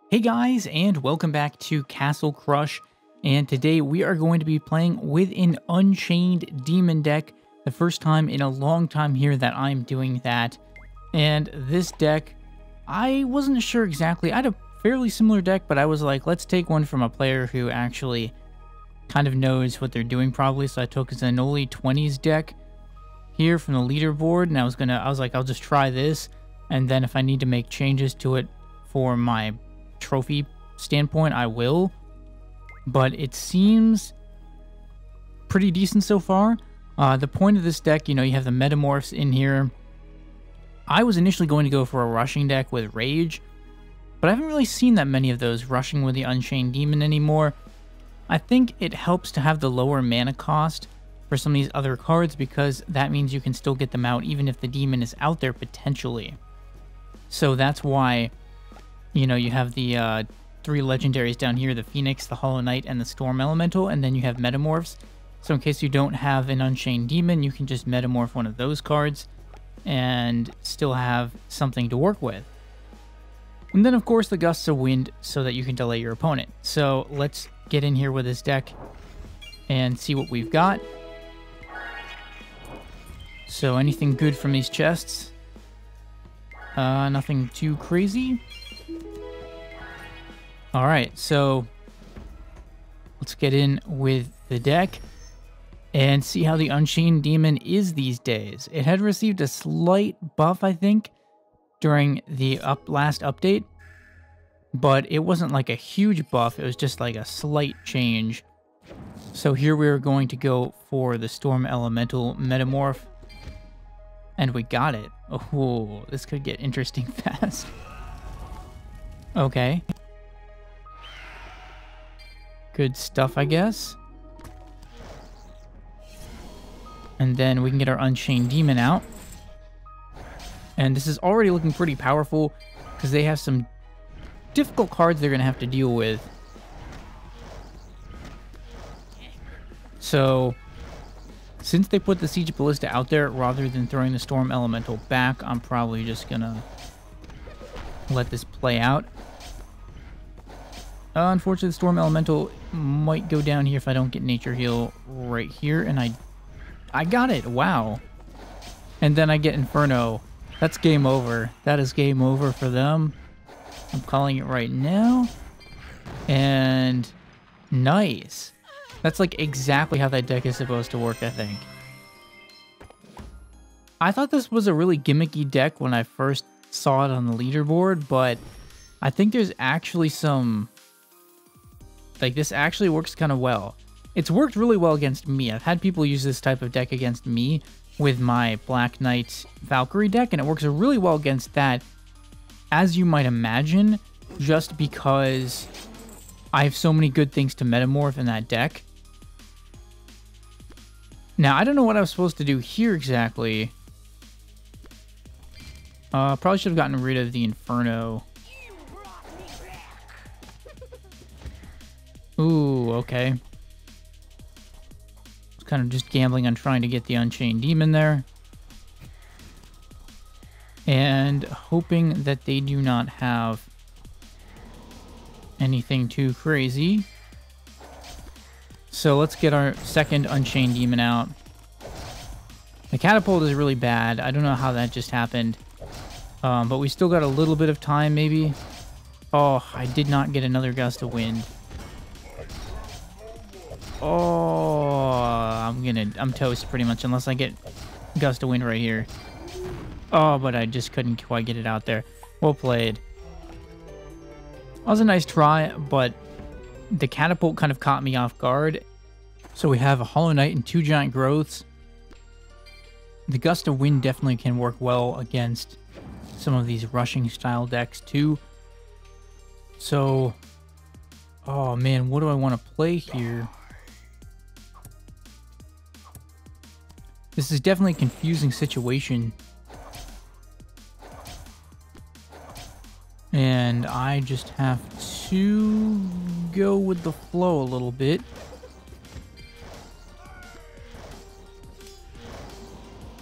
Hey guys, and welcome back to Castle Crush. And today we are going to be playing with an Unchained Demon deck. The first time in a long time here that I'm doing that. And this deck, I wasn't sure exactly. I had a fairly similar deck, but I was like, let's take one from a player who actually kind of knows what they're doing probably. So I took Zanoli 20's deck here from the leaderboard, and I was like, I'll just try this. And then if I need to make changes to it for my trophy standpoint, I will, but it seems pretty decent so far. The point of this deck, you have the metamorphs in here. I was initially going to go for a rushing deck with Rage, but I haven't really seen that many of those rushing with the Unchained Demon anymore. I think it helps to have the lower mana cost for some of these other cards, because that means you can still get them out even if the demon is out there potentially. So that's why you have the three legendaries down here, the Phoenix, the Hollow Knight, and the Storm Elemental, and then you have Metamorphs. So in case you don't have an Unchained Demon, you can just Metamorph one of those cards and still have something to work with. And then, of course, the Gusts of Wind so that you can delay your opponent. So let's get in here with this deck and see what we've got. So anything good from these chests? Nothing too crazy. Alright, so let's get in with the deck and see how the Unchained Demon is these days. It had received a slight buff, I think, during the last update, but it wasn't like a huge buff. It was just like a slight change. So here we're going to go for the Storm Elemental Metamorph, and we got it. Oh, this could get interesting fast. Okay. Good stuff, I guess. And then we can get our Unchained Demon out. And this is already looking pretty powerful because they have some difficult cards they're going to have to deal with. So, since they put the Siege Ballista out there rather than throwing the Storm Elemental back, I'm probably just going to let this play out. Unfortunately, the Storm Elemental might go down here if I don't get Nature Heal right here, and I got it. Wow. And then I get Inferno. That's game over. That is game over for them. I'm calling it right now. And nice. That's like exactly how that deck is supposed to work, I think. I thought this was a really gimmicky deck when I first saw it on the leaderboard, but I think there's actually some... Like, this actually works kind of well. It's worked really well against me. I've had people use this type of deck against me with my Black Knight Valkyrie deck, and it works really well against that, as you might imagine, just because I have so many good things to metamorph in that deck. Now, I don't know what I was supposed to do here exactly. Probably should have gotten rid of the Inferno. Ooh, okay. Kind of just gambling on trying to get the Unchained Demon there. And hoping that they do not have anything too crazy. So let's get our second Unchained Demon out. The Catapult is really bad. I don't know how that just happened. But we still got a little bit of time, maybe. Oh, I did not get another Gust of Wind. Oh, I'm toast pretty much unless I get Gust of Wind right here. Oh, but I just couldn't quite get it out there. Well played. That was a nice try, but the Catapult kind of caught me off guard. So we have a Hollow Knight and two Giant Growths. The Gust of Wind definitely can work well against some of these rushing style decks too. So, oh man, what do I want to play here? This is definitely a confusing situation. And I just have to go with the flow a little bit.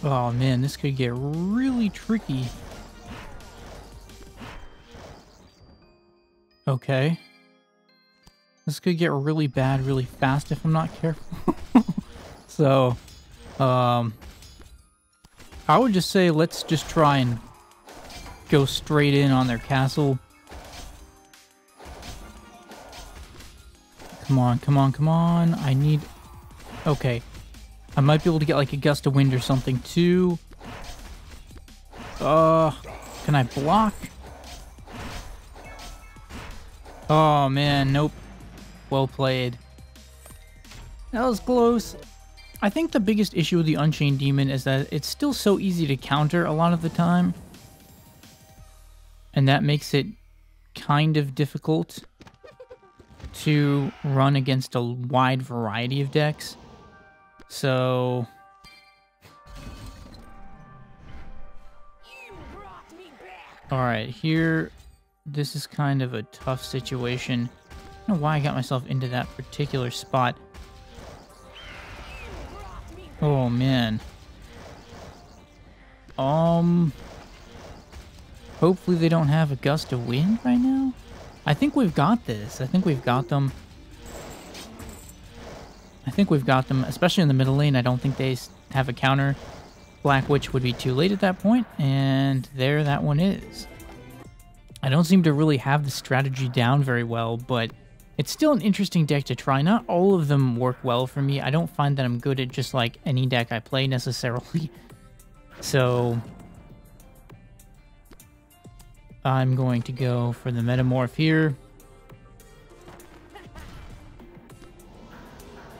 Oh man, this could get really tricky. Okay. This could get really bad really fast if I'm not careful. So, I would just say let's just try and go straight in on their castle. Come on, come on, come on. I need... Okay. I might be able to get like a gust of wind or something too. Can I block? Oh man, nope. Well played. That was close. I think the biggest issue with the Unchained Demon is that it's still so easy to counter a lot of the time. And that makes it kind of difficult to run against a wide variety of decks. So... Alright, here... This is kind of a tough situation. I don't know why I got myself into that particular spot. Oh, man. Hopefully they don't have a gust of wind right now. I think we've got this. I think we've got them. I think we've got them, especially in the middle lane. I don't think they have a counter. Black Witch would be too late at that point, and there that one is. I don't seem to really have the strategy down very well, but it's still an interesting deck to try. Not all of them work well for me. I don't find that I'm good at just like any deck I play necessarily. So I'm going to go for the Metamorph here.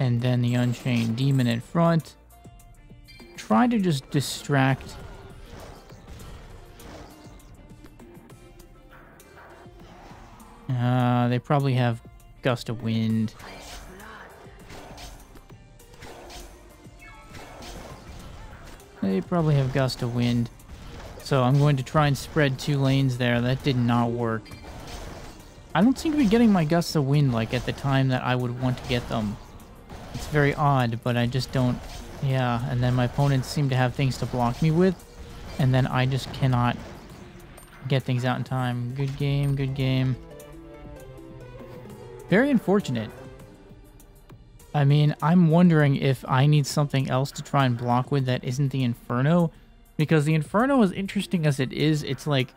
And then the Unchained Demon in front. Try to just distract. They probably have Gust of Wind. They probably have Gust of Wind. So I'm going to try and spread 2 lanes there. That did not work. I don't seem to be getting my Gusts of Wind like at the time that I would want to get them. It's very odd, but I just don't... Yeah, and then my opponents seem to have things to block me with. And then I just cannot get things out in time. Good game, good game. Very unfortunate. I mean, I'm wondering if I need something else to try and block with that isn't the Inferno. Because the Inferno, as interesting as it is, it's like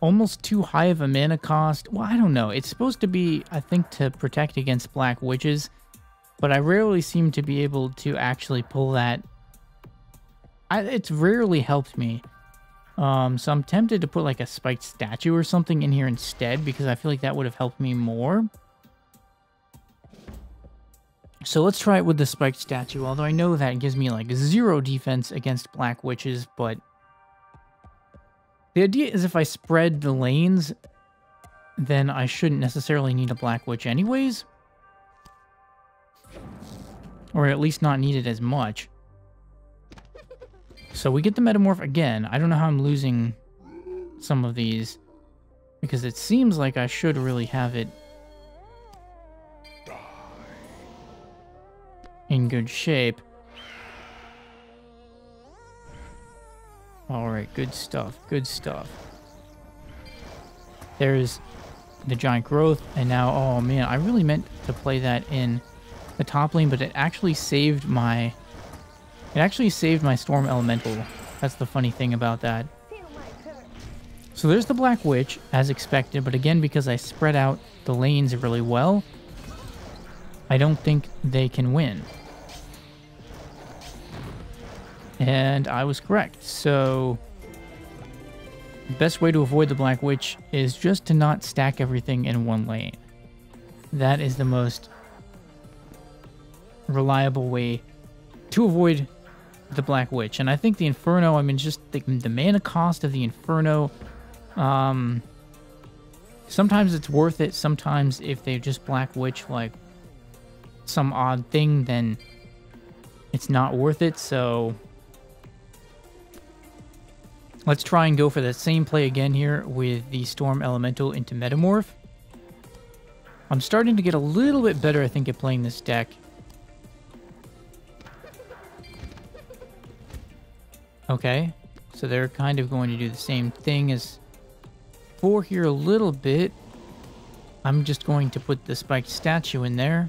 almost too high of a mana cost. Well, I don't know. It's supposed to be, I think, to protect against Black Witches. But I rarely seem to be able to actually pull that. It's rarely helped me. So I'm tempted to put like a spiked statue or something in here instead, because I feel like that would have helped me more. So let's try it with the spiked statue, although I know that gives me like 0 defense against Black Witches, but the idea is if I spread the lanes, then I shouldn't necessarily need a Black Witch anyways. Or at least not need it as much. So we get the Metamorph again. I don't know how I'm losing some of these, because it seems like I should really have it in good shape. Alright, good stuff, good stuff. There's the Giant Growth, and now, oh man, I really meant to play that in the top lane, but it actually saved my... It actually saved my Storm Elemental. That's the funny thing about that. So there's the Black Witch, as expected, but again, because I spread out the lanes really well, I don't think they can win. And I was correct. So the best way to avoid the Black Witch is just to not stack everything in one lane. That is the most reliable way to avoid the Black Witch. And I think the Inferno, I mean, just the mana cost of the Inferno, sometimes it's worth it. Sometimes if they just Black Witch like some odd thing, then it's not worth it. So let's try and go for that same play again here with the Storm Elemental into Metamorph. I'm starting to get a little bit better, I think, at playing this deck. Okay, so they're kind of going to do the same thing as 4 here a little bit. I'm just going to put the spiked statue in there.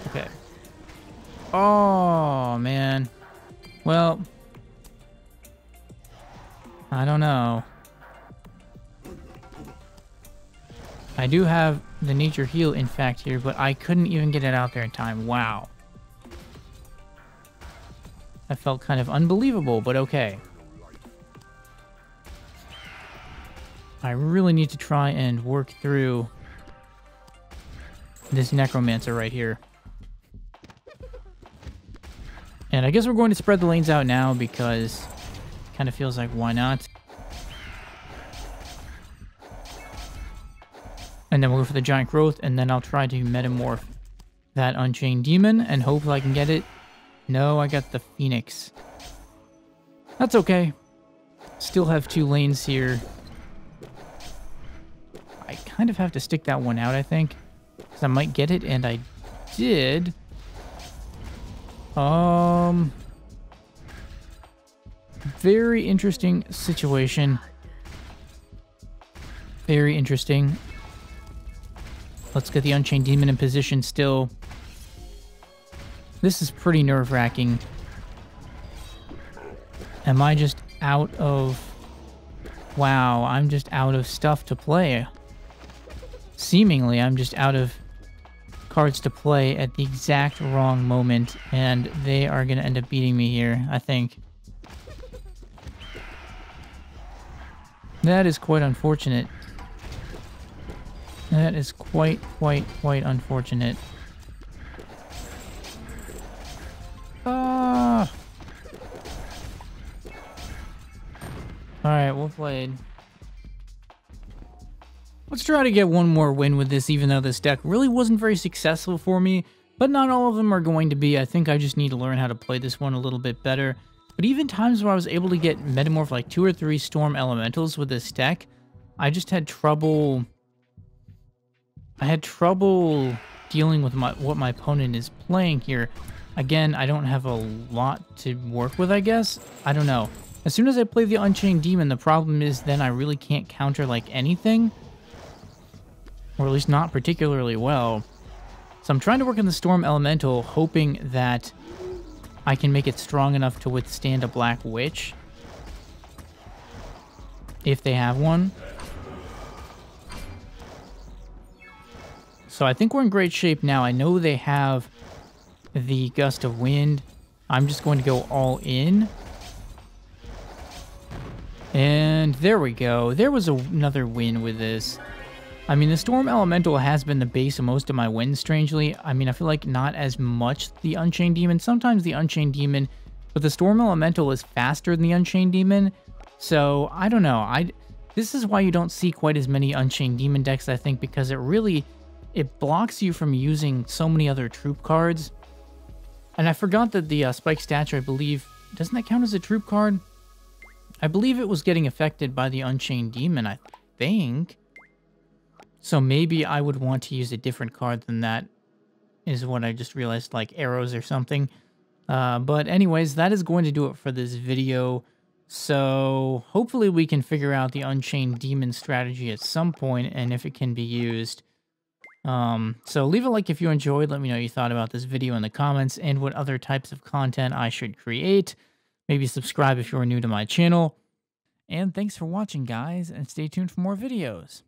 Okay. Oh, man. Well, I don't know. I do have the nature heal, in fact, here, but I couldn't even get it out there in time. Wow. That felt kind of unbelievable, but okay. I really need to try and work through this necromancer right here. And I guess we're going to spread the lanes out now because it kind of feels like why not? And then we'll go for the giant growth, and then I'll try to metamorph that Unchained Demon, and hopefully I can get it. No, I got the Phoenix. That's okay. Still have 2 lanes here. I kind of have to stick that one out, I think. Because I might get it, and I did. Very interesting situation. Very interesting. Let's get the Unchained Demon in position still. This is pretty nerve-wracking. Am I just out of... Wow, I'm just out of stuff to play. Seemingly, I'm just out of cards to play at the exact wrong moment, and they are going to end up beating me here, I think. That is quite unfortunate. That is quite unfortunate. Ah! Alright, well played. Let's try to get one more win with this, even though this deck really wasn't very successful for me. But not all of them are going to be. I think I just need to learn how to play this one a little bit better. But even times where I was able to get metamorph like 2 or 3 storm elementals with this deck, I just had trouble... I had trouble dealing with what my opponent is playing here. Again, I don't have a lot to work with, I guess. I don't know. As soon as I play the Unchained Demon, the problem is then I really can't counter like anything. Or at least not particularly well. So I'm trying to work in the Storm Elemental, hoping that I can make it strong enough to withstand a Black Witch. If they have one. So I think we're in great shape now. I know they have the Gust of Wind. I'm just going to go all in. And there we go. There was another win with this. I mean, the Storm Elemental has been the base of most of my wins, strangely. I mean, I feel like not as much the Unchained Demon. Sometimes the Unchained Demon, but the Storm Elemental is faster than the Unchained Demon. So, I don't know. This is why you don't see quite as many Unchained Demon decks, I think, because it blocks you from using so many other troop cards. And I forgot that the Spike Statue, I believe, doesn't that count as a troop card? I believe it was getting affected by the Unchained Demon, I think. So maybe I would want to use a different card than that, is what I just realized, like arrows or something. But anyways, that is going to do it for this video. So hopefully we can figure out the Unchained Demon strategy at some point, and if it can be used. So leave a like if you enjoyed. Let me know what you thought about this video in the comments and what other types of content I should create. Maybe subscribe if you're new to my channel. And thanks for watching, guys, and stay tuned for more videos.